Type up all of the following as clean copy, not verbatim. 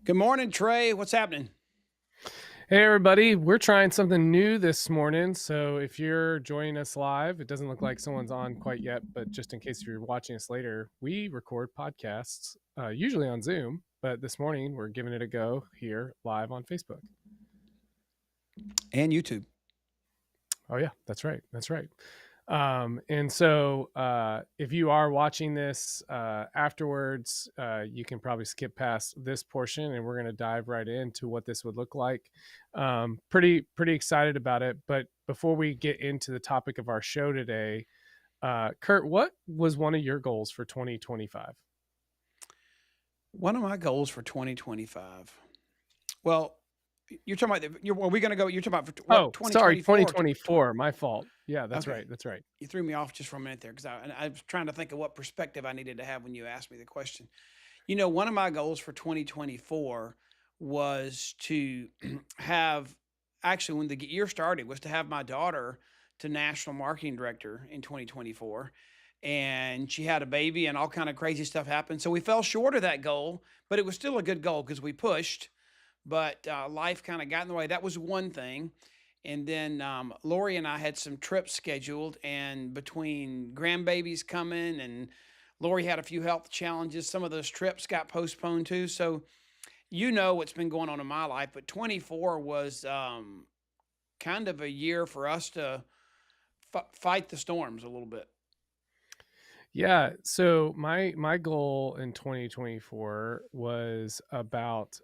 Good morning, Trey. What's happening? Hey, everybody. We're trying something new this morning. So if you're joining us live, it doesn't look like someone's on quite yet, but just in case you're watching us later, we record podcasts, usually on Zoom, but this morning we're giving it a go here live on Facebook. And YouTube. Oh, yeah, that's right. That's right. And so if you are watching this afterwards, you can probably skip past this portion and we're going to dive right into what this would look like. Pretty excited about it. But before we get into the topic of our show today, Curt, what was one of your goals for 2025? One of my goals for 2025. Well, you're talking about, are we going to go, you're talking about for what, Oh, sorry, 2024 or 2024. My fault. Yeah, that's okay. right. That's right. You threw me off just for a minute there because I was trying to think of what perspective I needed to have when you asked me the question. One of my goals for 2024 was to have, actually, when the year started, was to have my daughter to national marketing director in 2024. And she had a baby and all kind of crazy stuff happened. So we fell short of that goal, but it was still a good goal because we pushed. But life kind of got in the way. That was one thing. And then Lori and I had some trips scheduled, and between grandbabies coming and Lori had a few health challenges, some of those trips got postponed too. So you know what's been going on in my life, but 24 was kind of a year for us to fight the storms a little bit. Yeah, so my goal in 2024 was about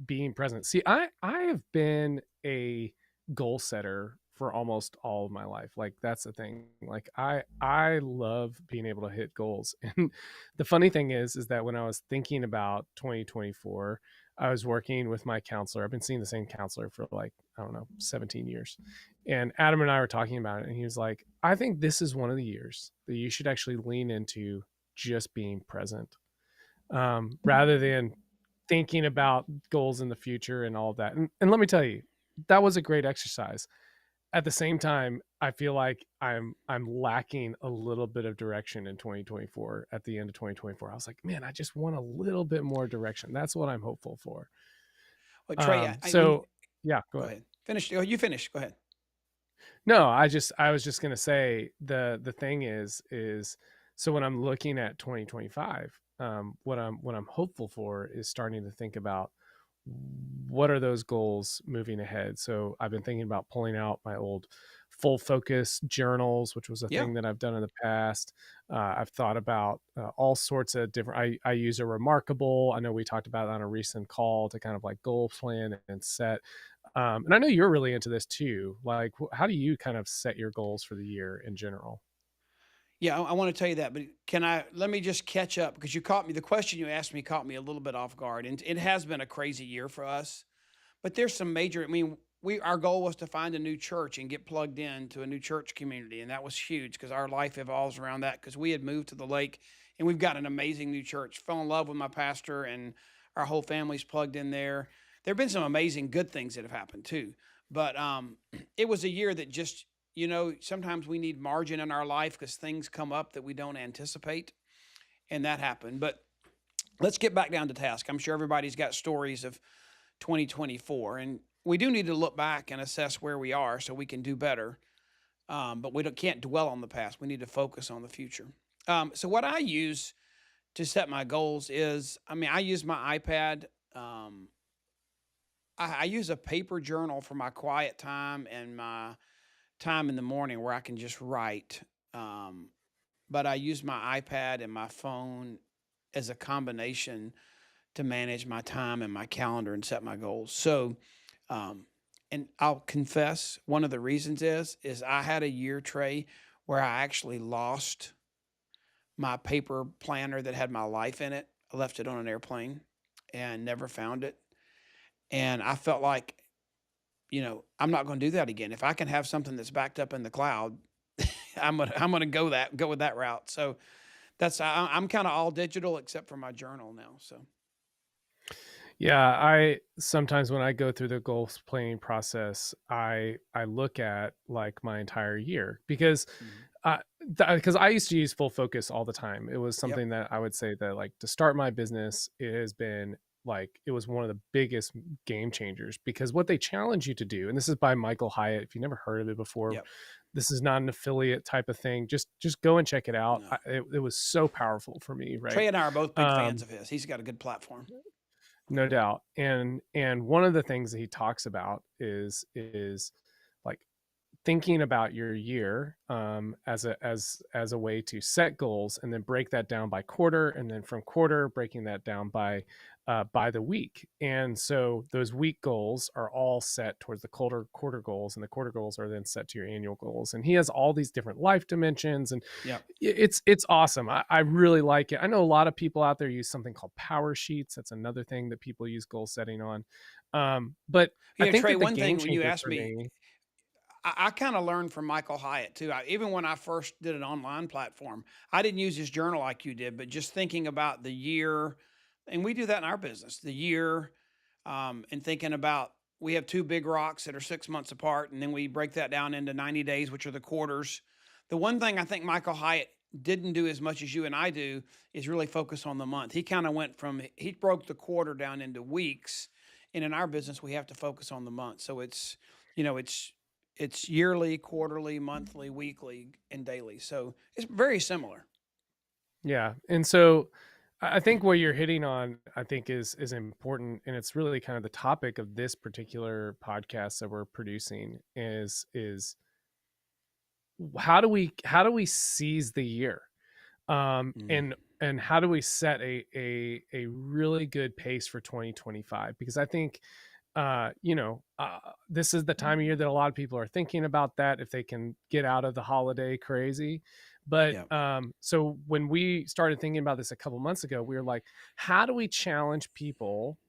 being present. See, I have been a goal setter for almost all of my life. Like that's the thing. Like I love being able to hit goals. And the funny thing is that when I was thinking about 2024, I was working with my counselor. I've been seeing the same counselor for like, I don't know, 17 years. And Adam and I were talking about it, and he was like, I think this is one of the years that you should actually lean into just being present rather than thinking about goals in the future and all of that. And let me tell you, that was a great exercise. At the same time, I feel like I'm lacking a little bit of direction in 2024 at the end of 2024. I was like, man, I just want a little bit more direction. That's what I'm hopeful for. Well, Trey, So yeah, go go ahead. ahead, finish. Oh, you finish. Go ahead. No, I was just gonna say the thing is so when I'm looking at 2025, what I'm hopeful for is starting to think about what are those goals moving ahead. So I've been thinking about pulling out my old full focus journals, which was a Yeah. thing that I've done in the past. I've thought about all sorts of different. I use a Remarkable. I know we talked about it on a recent call to kind of like goal plan and set. And I know you're really into this too. Like, how do you kind of set your goals for the year in general? Yeah, I want to tell you that, but let me just catch up because you caught me. The question you asked me caught me a little bit off guard, and it has been a crazy year for us. But there's some major. I mean, our goal was to find a new church and get plugged in to a new church community, and that was huge because our life evolves around that. Because we had moved to the lake, and we've got an amazing new church. Fell in love with my pastor, and our whole family's plugged in there. There have been some amazing good things that have happened too, but it was a year that just sometimes we need margin in our life because things come up that we don't anticipate, and that happened. But let's get back down to task. I'm sure everybody's got stories of 2024. And we do need to look back and assess where we are so we can do better. But can't dwell on the past. We need to focus on the future. So, what I use to set my goals is, I use my iPad. I use a paper journal for my quiet time and my time in the morning where I can just write. Um, but I use my iPad and my phone as a combination to manage my time and my calendar and set my goals. So, um, and I'll confess, one of the reasons is I had a year, Trey, where I actually lost my paper planner that had my life in it. I left it on an airplane and never found it. And I felt like, I'm not going to do that again. If I can have something that's backed up in the cloud, I'm gonna go with that route. So I'm kind of all digital except for my journal now. So Yeah, I sometimes when I go through the goal planning process, I look at like my entire year because mhm. because I used to use full focus all the time. It was Yep. something that I would say that like to start my business, it has been like it was one of the biggest game changers, because what they challenge you to do, and this is by Michael Hyatt. If you never heard of it before, Yep. this is not an affiliate type of thing. Just go and check it out. No. It was so powerful for me, right? Trey and I are both big fans Um, of his. He's got a good platform. no doubt. And one of the things that he talks about is like thinking about your year, as a way to set goals, and then break that down by quarter, and then from quarter breaking that down by the week. And so those week goals are all set towards the quarter goals, and the quarter goals are then set to your annual goals. And he has all these different life dimensions, and Yep. it's awesome. I really like it. I know a lot of people out there use something called power sheets. That's another thing that people use goal setting on. But I think Trey, that the one game thing when you changer asked for me, me. I kind of learned from Michael Hyatt too. Even when I first did an online platform, I didn't use his journal like you did, but just thinking about the year, and we do that in our business, the year, and thinking about we have two big rocks that are 6 months apart, and then we break that down into 90 days, which are the quarters. The one thing I think Michael Hyatt didn't do as much as you and I do is really focus on the month. He kind of went from, he broke the quarter down into weeks. And in our business, we have to focus on the month. So it's, you know, it's yearly, quarterly, monthly, weekly, and daily. So it's very similar. Yeah. And so I think what you're hitting on, I think is important, and it's really kind of the topic of this particular podcast that we're producing is how do we seize the year? Mm. And how do we set a really good pace for 2025? Because I think this is the time of year that a lot of people are thinking about that, if they can get out of the holiday crazy. But Yeah. so when we started thinking about this a couple months ago, we were like, how do we challenge people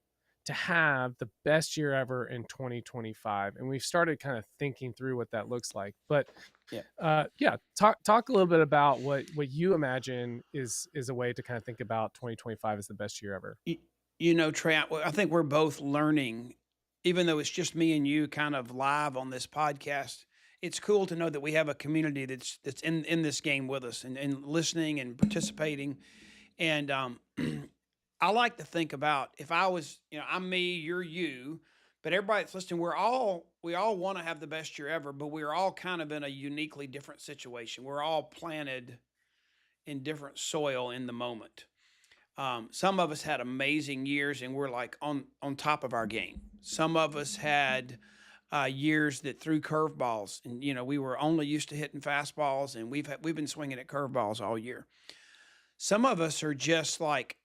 to have the best year ever in 2025? And we've started kind of thinking through what that looks like. But Yeah. yeah, talk a little bit about what you imagine is a way to kind of think about 2025 as the best year ever. Y- Trey, I think we're both learning, even though it's just me and you kind of live on this podcast. It's cool to know that we have a community that's in this game with us and listening and participating. And I like to think about if I was, I'm me, you're you, but everybody that's listening, we all want to have the best year ever, but we're all kind of in a uniquely different situation. We're all planted in different soil in the moment. Some of us had amazing years and we're like on top of our game. Some of us had years that threw curveballs, and we were only used to hitting fastballs, and we've been swinging at curveballs all year. Some of us are just like,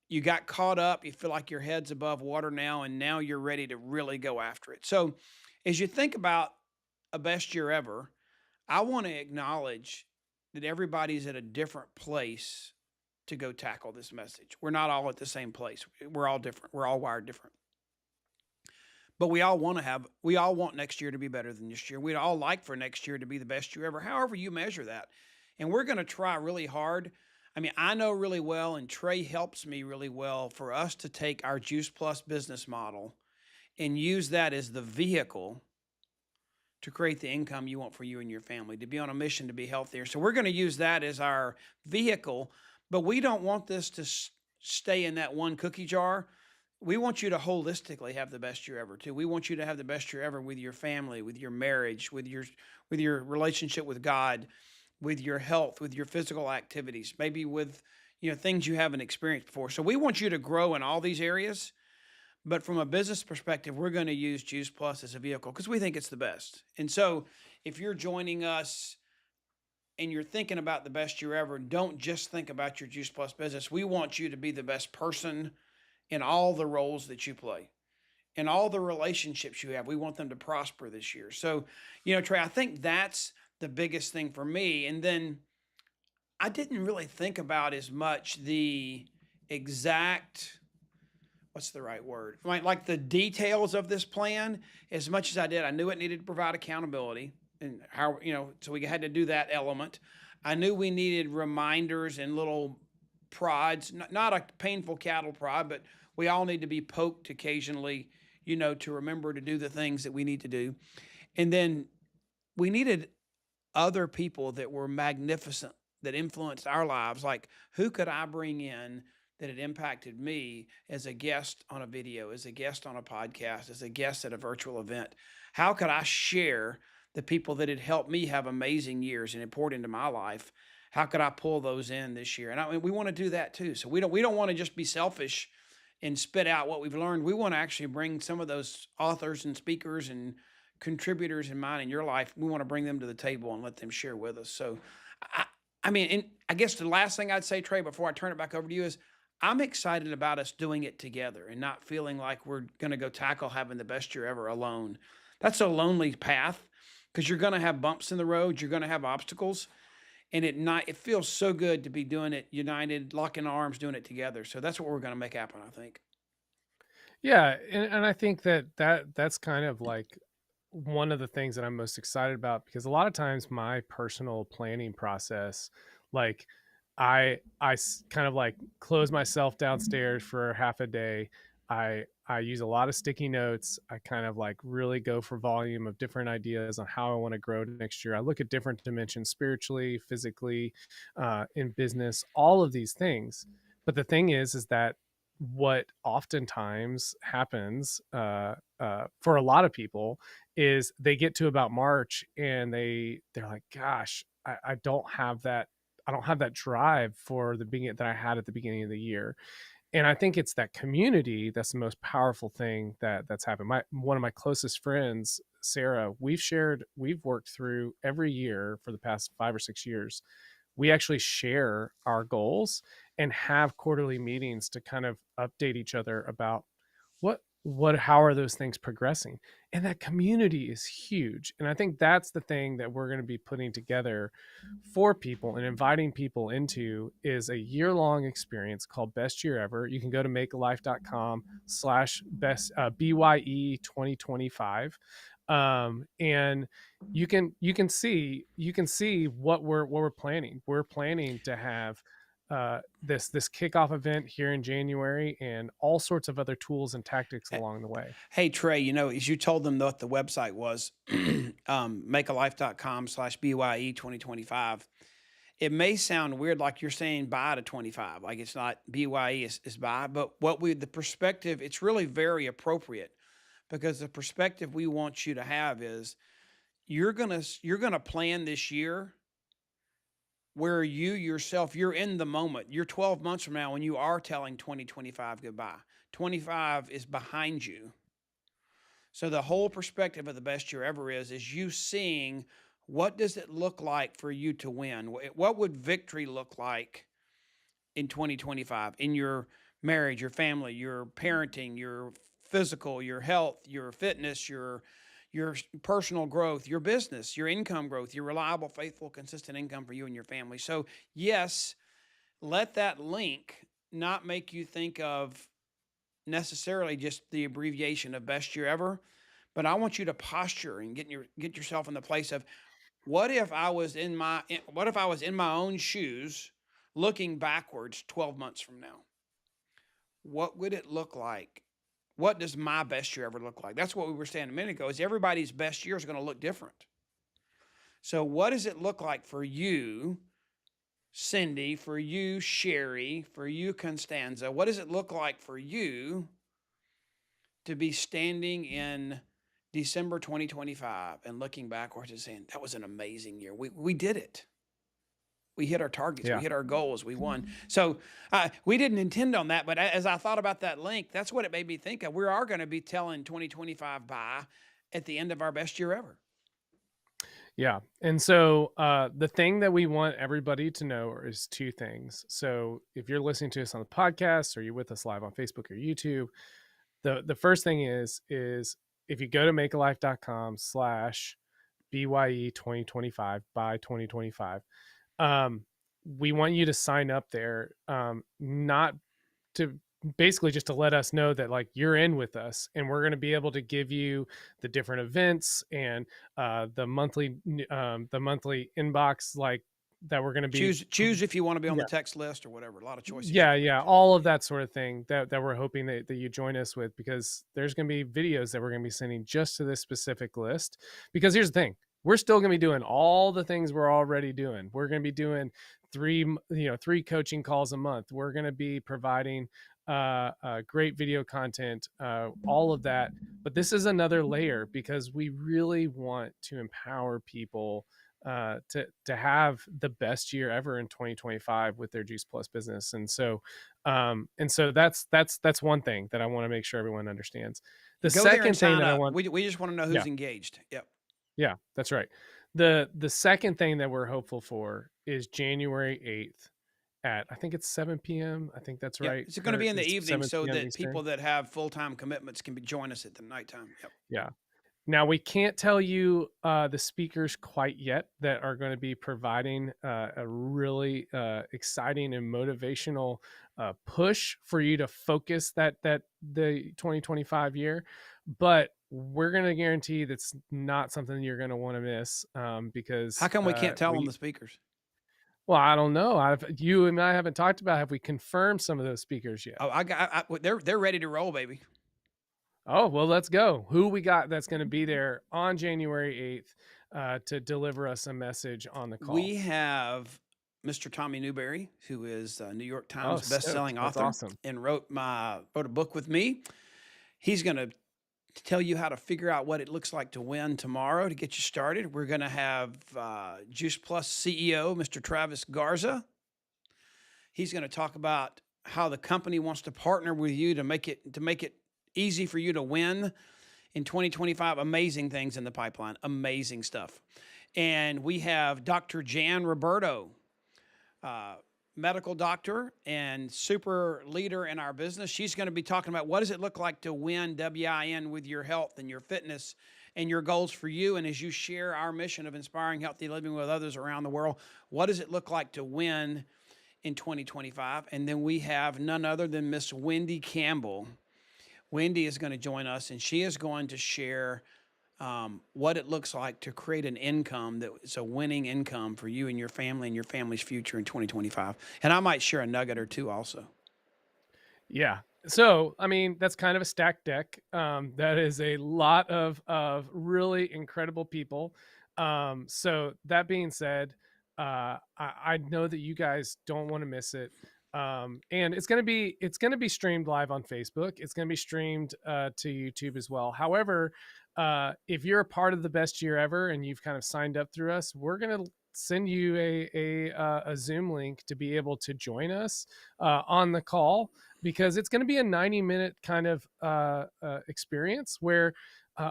you got caught up, you feel like your head's above water now, and now you're ready to really go after it. So, as you think about a best year ever, I want to acknowledge that everybody's at a different place to go tackle this message. We're not all at the same place. We're all different. We're all wired different. But we all want next year to be better than this year. We'd all like for next year to be the best year ever, however you measure that. And we're going to try really hard. I mean, I know really well, and Trey helps me really well for us to take our Juice Plus business model and use that as the vehicle to create the income you want for you and your family, to be on a mission to be healthier. So we're going to use that as our vehicle, but we don't want this to stay in that one cookie jar. We want you to holistically have the best year ever too. We want you to have the best year ever with your family, with your marriage, with your relationship with God, with your health, with your physical activities, maybe with things you haven't experienced before. So we want you to grow in all these areas. But from a business perspective, we're going to use Juice Plus as a vehicle because we think it's the best. And so if you're joining us and you're thinking about the best year ever, don't just think about your Juice Plus business. We want you to be the best person in all the roles that you play, in all the relationships you have. We want them to prosper this year. So, Trey, I think that's the biggest thing for me. And then I didn't really think about as much the exact, what's the right word? Like the details of this plan as much as I did. I knew it needed to provide accountability and how, so we had to do that element. I knew we needed reminders and little prods, not a painful cattle prod, but we all need to be poked occasionally, to remember to do the things that we need to do. And then we needed other people that were magnificent, that influenced our lives. Like, who could I bring in that it impacted me as a guest on a video, as a guest on a podcast, as a guest at a virtual event? How could I share the people that had helped me have amazing years and poured into my life? How could I pull those in this year? And I mean, we want to do that too. So we don't want to just be selfish and spit out what we've learned. We want to actually bring some of those authors and speakers and contributors in mine in your life. We want to bring them to the table and let them share with us. So, I, I mean, and I guess the last thing I'd say, Trey, before I turn it back over to you is I'm excited about us doing it together and not feeling like we're going to go tackle having the best year ever alone. That's a lonely path because you're going to have bumps in the road. You're going to have obstacles. And it feels so good to be doing it united, locking arms, doing it together. So that's what we're going to make happen, I think. Yeah, and I think that's kind of like one of the things that I'm most excited about, because a lot of times my personal planning process, like kind of like close myself downstairs for half a day. I use a lot of sticky notes. I kind of like really go for volume of different ideas on how I want to grow next year. I look at different dimensions spiritually, physically, in business, all of these things. But the thing is that what oftentimes happens for a lot of people is they get to about March and they're like, gosh, I don't have that. I don't have that drive for the beginning that I had at the beginning of the year. And I think it's that community that's the most powerful thing that's happened. One of my closest friends, Sarah, we've worked through every year for the past 5 or 6 years. We actually share our goals and have quarterly meetings to kind of update each other about how are those things progressing. And that community is huge, and I think that's the thing that we're going to be putting together for people and inviting people into is a year-long experience called Best Year Ever. You can go to makealife.com/best BYE 2025, and you can see what we're planning. We're planning to have this kickoff event here in January, and all sorts of other tools and tactics Eh, along the way. Hey, Trey, as you told them what the website was, makealife.com/BYE 2025. It may sound weird, like you're saying bye to 25, like it's not BYE is bye, but the perspective, it's really very appropriate because the perspective we want you to have is you're gonna plan this year where you yourself, you're in the moment. You're 12 months from now when you are telling 2025 goodbye. 25 is behind you. So the whole perspective of the best year ever is you seeing what does it look like for you to win? What would victory look like in 2025 in your marriage, your family, your parenting, your physical, your health, your fitness, your personal growth, your business, your income growth, your reliable, faithful, consistent income for you and your family. So, yes, let that link not make you think of necessarily just the abbreviation of best year ever, but I want you to posture and get yourself in the place of what if I was what if I was in my own shoes looking backwards 12 months from now? What would it look like? What does my best year ever look like? That's what we were saying a minute ago, is everybody's best year is going to look different. So what does it look like for you, Cindy, for you, Sherry, for you, Constanza? What does it look like for you to be standing in December 2025 and looking backwards and saying, that was an amazing year. We did it. We hit our targets. We Yeah. hit our goals. We won. So we didn't intend on that, but as I thought about that link, that's what it made me think of. We are going to be telling 2025 bye at the end of our best year ever. Yeah. And so the thing that we want everybody to know is two things. So if you're listening to us on the podcast or you're with us live on Facebook or YouTube, the first thing is if you go to makealife.com/BYE 2025 by 2025, we want you to sign up there, not to basically just to let us know that like you're in with us, and we're going to be able to give you the different events and the monthly inbox, like that we're going to be Choose if you want to be on yeah, the text list or whatever. A lot of choices you can yeah, make. all of that sort of thing that we're hoping that you join us with, because there's going to be videos that we're going to be sending just to this specific list. Because here's the thing, we're still going to be doing all the things we're already doing. We're going to be doing three coaching calls a month. We're going to be providing great video content, all of that. But this is another layer because we really want to empower people to have the best year ever in 2025 with their Juice Plus business. And so that's one thing that I want to make sure everyone understands. The Go there and second thing sign that I up. want, We just want to know yeah, who's engaged. Yep. yeah, that's right. The second thing that we're hopeful for is January 8th at, I think it's 7 p.m. I think that's Yep. right, It's going to be Kurt. in the It's evening 7 so p.m. that Eastern. people that have full-time commitments can join us at the nighttime. Yep. Yeah. Now we can't tell you the speakers quite yet that are going to be providing a really exciting and motivational push for you to focus that the 2025 year, but we're going to guarantee that's not something you're going to want to miss, How because come we can't tell them we the speakers? well, I don't know. You and I haven't talked about, have we confirmed some of those speakers yet? Oh, they're ready to roll, baby. Oh, well, let's go. Who we got that's going to be there on January 8th to deliver us a message on the call? We have Mr. Tommy Newberry, who is a New York Oh, Times stoked. best-selling That's author awesome. and wrote a book with me. He's going to tell you how to figure out what it looks like to win tomorrow to get you started. We're going to have Juice Plus CEO, Mr. Travis Garza. He's going to talk about how the company wants to partner with you to make it easy for you to win in 2025. Amazing things in the pipeline, amazing stuff. And we have Dr. Jan Roberto, medical doctor and super leader in our business. She's going to be talking about what does it look like to win WIN with your health and your fitness and your goals for you. And as you share our mission of inspiring healthy living with others around the world, what does it look like to win in 2025? And then we have none other than Miss Wendy Campbell. Wendy is going to join us, and she is going to share what it looks like to create an income that is a winning income for you and your family's future in 2025. And I might share a nugget or two also. Yeah. So, I mean, that's kind of a stacked deck. That is a lot of really incredible people. So that being said, I know that you guys don't want to miss it. And it's gonna be streamed live on Facebook. It's gonna be streamed to YouTube as well. However, if you're a part of the best year ever and you've kind of signed up through us, we're gonna send you a Zoom link to be able to join us on the call, because it's going to be a 90-minute kind of experience where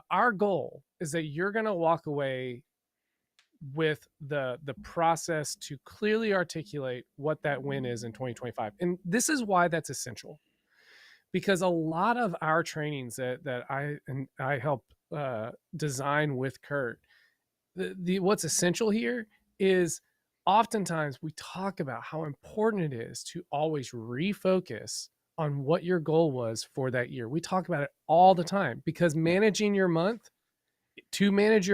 our goal is that you're going to walk away with the process to clearly articulate what that win is in 2025. And this is why that's essential, because a lot of our trainings that I help design with Curt, the what's essential here is oftentimes we talk about how important it is to always refocus on what your goal was for that year. We talk about it all the time because Yeah. to manage your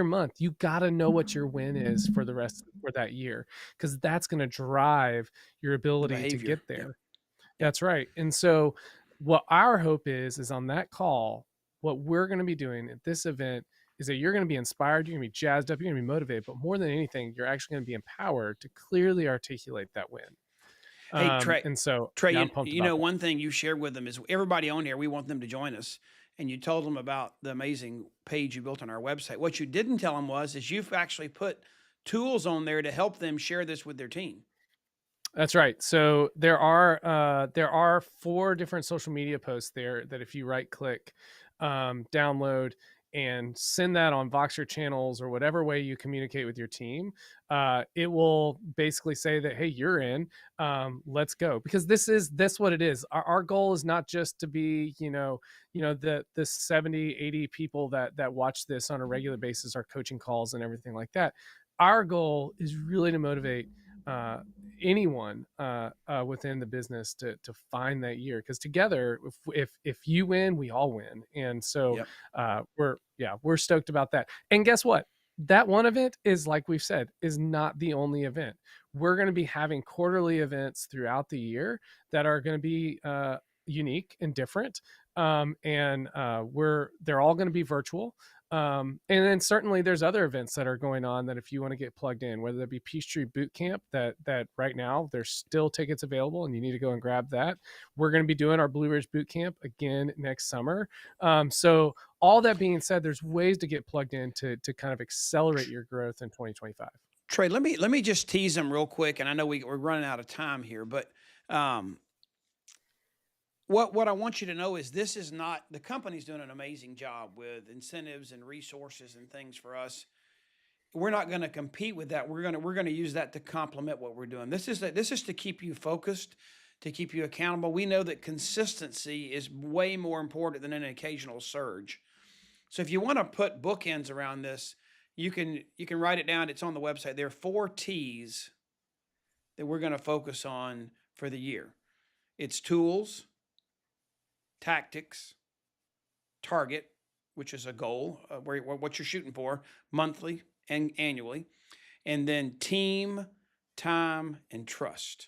month, you got to know what your win is for the rest for that year, because that's going to drive your The ability to behavior. get there. Yep. Yep. That's right. And so what our hope is on that call, what we're going to be doing at this event is that you're going to be inspired, you're going to be jazzed up, you're going to be motivated, but more than anything, you're actually going to be empowered to clearly articulate that win. Hey, Trey, And so, Trey, yeah, I'm pumped you about know, that. one thing you shared with them is everybody on here, we want them to join us. And you told them about the amazing page you built on our website. What you didn't tell them is you've actually put tools on there to help them share this with their team. That's right. So there are 4 different social media posts there that if you right click, download and send that on Voxer channels or whatever way you communicate with your team, it will basically say that, hey, you're in. Let's go, because this what it is. Our goal is not just to be the 70, 80 people that watch this on a regular basis, our coaching calls and everything like that. Our goal is really to motivate anyone within the business to find that year, because together, if you win, we all win. And so Yep. we're stoked about that. And guess what, that one event is, like we've said, is not the only event. We're going to be having quarterly events throughout the year that are going to be unique and different, and they're all going to be virtual. And then certainly there's other events that are going on that if you want to get plugged in, whether that be Peachtree Boot Camp, that right now there's still tickets available and you need to go and grab that. We're going to be doing our Blue Ridge Boot Camp again next summer. So all that being said, there's ways to get plugged in to kind of accelerate your growth in 2025. Trey, let me just tease them real quick, and I know we're running out of time here, but um, what I want you to know is this is not the company's doing an amazing job with incentives and resources and things for us. We're not going to compete with that. We're going to use that to complement what we're doing. This is to keep you focused, to keep you accountable. We know that consistency is way more important than an occasional surge. So if you want to put bookends around this, you can write it down. It's on the website. There are 4 T's that we're going to focus on for the year. It's tools, tactics, target, which is a goal, what you're shooting for monthly and annually, and then team, time, and trust.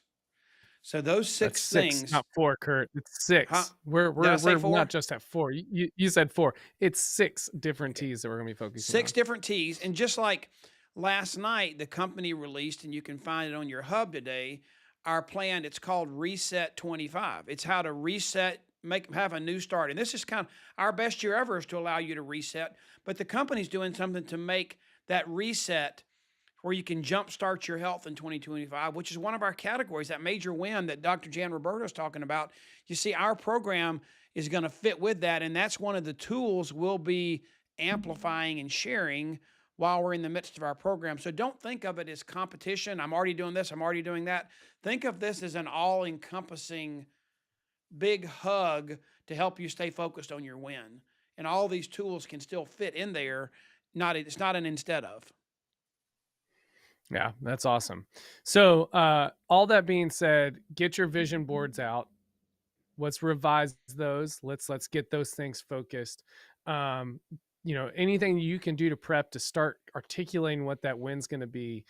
So those That's 6 6, things, not 4, Kurt. It's huh? 6. We're Did I we're say we're not 4? just at 4. You said 4. It's 6 different Okay. T's that we're going to be focusing 6 on. different T's. And just like last night, the company released, and you can find it on your hub today, our plan. It's called Reset 25. It's how to reset, have a new start. And this is kind of our best year ever is to allow you to reset. But the company's doing something to make that reset where you can jumpstart your health in 2025, which is one of our categories, that major win that Dr. Jan Roberto is talking about. You see, our program is going to fit with that, and that's one of the tools we'll be amplifying and sharing while we're in the midst of our program. So don't think of it as competition. I'm already doing this, I'm already doing that. Think of this as an all encompassing big hug to help you stay focused on your win. And all these tools can still fit in there. It's not an instead of. Yeah, that's awesome. So, all that being said, get your vision boards out. Let's revise those. Let's get those things focused. Um, anything you can do to prep to start articulating what that win's going to be,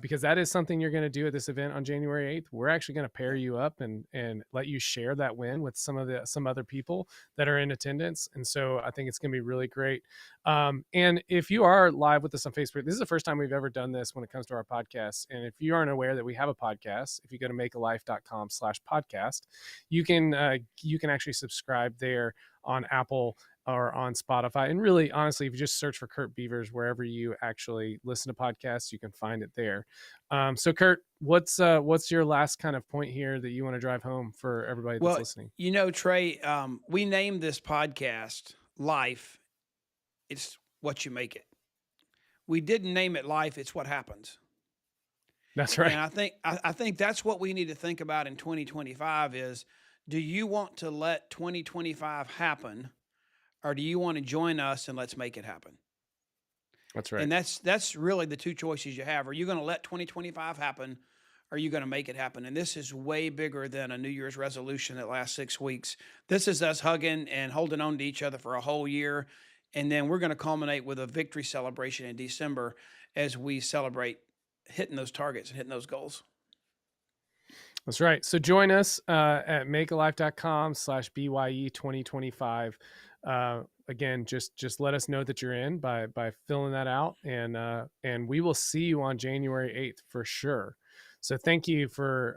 because that is something you're going to do at this event on January 8th. We're actually going to pair you up and let you share that win with some other people that are in attendance. And so I think it's going to be really great. And if you are live with us on Facebook, this is the first time we've ever done this when it comes to our podcast. And if you aren't aware that we have a podcast, if you go to makealife.com/podcast, you can actually subscribe there on Apple or on Spotify. And really, honestly, if you just search for Curt Beavers wherever you actually listen to podcasts, you can find it there. So, Curt, what's your last kind of point here that you want to drive home for everybody that's Well, listening? Trey, we named this podcast Life. It's what you make it. We didn't name it Life. It's what happens. That's And right. I think that's what we need to think about in 2025 is, do you want to let 2025 happen, or do you want to join us and let's make it happen? That's right. And that's really the 2 choices you have. Are you going to let 2025 happen? Or are you going to make it happen? And this is way bigger than a New Year's resolution that lasts 6 weeks. This is us hugging and holding on to each other for a whole year. And then we're going to culminate with a victory celebration in December as we celebrate hitting those targets and hitting those goals. That's right. So join us at makealife.com/BYE 2025. Again, just let us know that you're in by filling that out, and we will see you on January 8th for sure. So thank you for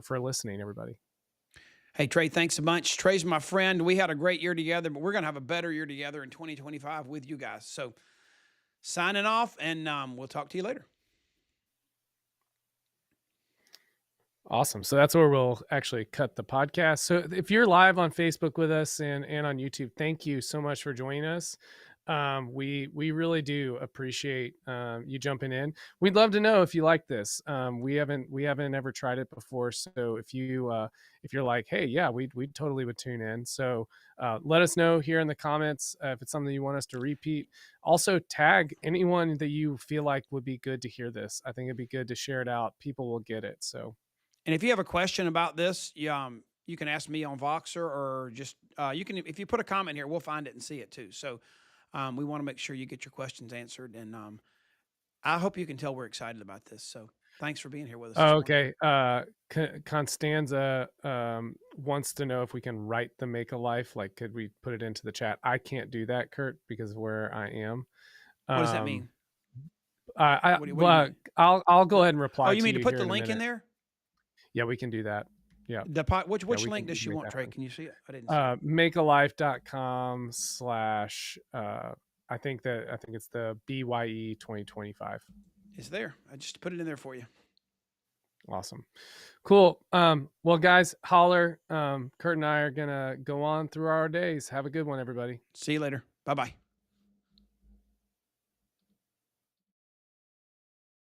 listening, everybody. Hey, Trey, thanks a bunch. Trey's my friend. We had a great year together, but we're going to have a better year together in 2025 with you guys. So signing off, and we'll talk to you later. Awesome. So that's where we'll actually cut the podcast. So if you're live on Facebook with us and on YouTube, thank you so much for joining us. We really do appreciate you jumping in. We'd love to know if you like this. We haven't ever tried it before. So if you're like, hey, yeah, we totally would tune in. So let us know here in the comments if it's something you want us to repeat. Also tag anyone that you feel like would be good to hear this. I think it'd be good to share it out. People will get it. So. And if you have a question about this, you can ask me on Voxer, or just you can, if you put a comment here, we'll find it and see it too. So we want to make sure you get your questions answered, and I hope you can tell we're excited about this. So Thanks for being here with us this Oh, morning. okay. Constanza wants to know if we can write the Make a Life. Like, could we put it into the chat? I can't do that, Curt, because of where I am. What does that Um, mean? What do you mean? I'll go ahead and Oh, reply you to mean to you put here the in a link in minute. there? Yeah, we can do that. Yeah. Yeah, Which we link can does she make want, that Trey? happen. Can you see it? I didn't see it. Makealife.com slash I think it's the BYE 2025. It's there. I just put it in there for you. Awesome. Cool. Well, guys, holler. Curt and I are gonna go on through our days. Have a good one, everybody. See you later. Bye bye.